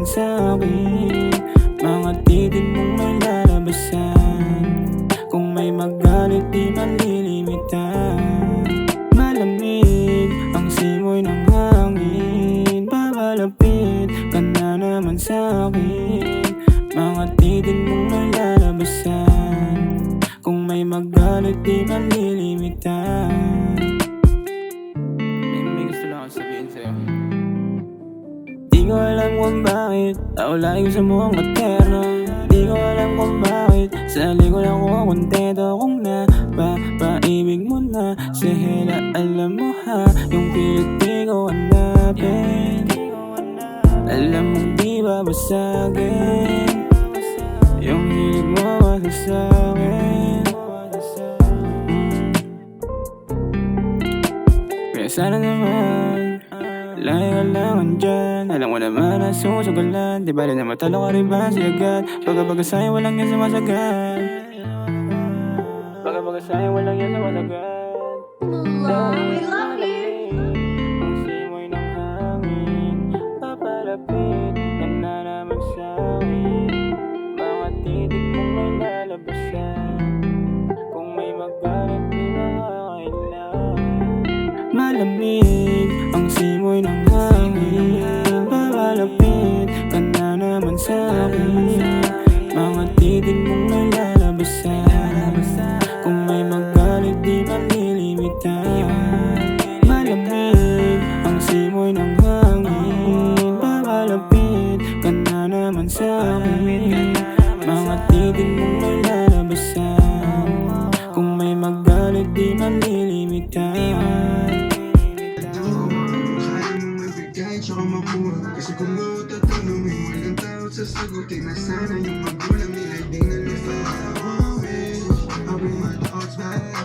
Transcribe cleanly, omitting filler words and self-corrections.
sa'kin. Mga titig mong may lalabasan. Kung may magalit di malilimitan. Malamig ang simoy ng hangin. Papalapit ka na naman sa'kin. Mga titig mong may lalabasan. Kung may magalit di malilimitan. May gusto lang ako sabihin sa'yo. Di ko alam kung bakit ako lagi sa mukhang materno. Di ko alam kung bakit sa likod ako kontento. Kung napapaibig mo na si Hela, alam mo ha, yung pilit di ko hanapin. Alam mong di babasagin yung hilig mo kasi sa'kin. Kaya sana naman lagi ka lang andyan. Alam ko naman na susugalan. Di bali na matalo ka rin ba siya agad. Pagkabaga sa'yo walang yan sumasagat. Pagkabaga sa'yo walang yan sumasagat. We love you. Ang simoy ng hangin. Papalapit ka na naman sa'kin. Mga titig mong may lalabasan. Kung may magalit di makakailan. Malamig ang simoy ng hangin. Papalapit ka na naman sa'kin. Mga titig mong may lalabasan. Kung may magalit di malilimitan. Malamig ang simoy ng hangin. Papalapit ka na naman sa'kin. Mga titig mong may lalabasan. Kung may magalit di malilimitan. Tsaka makuha. Kasi kung mo tatanungin, walang tao sasagutin na sana yung magulang nila di na nila. I bring my thoughts back.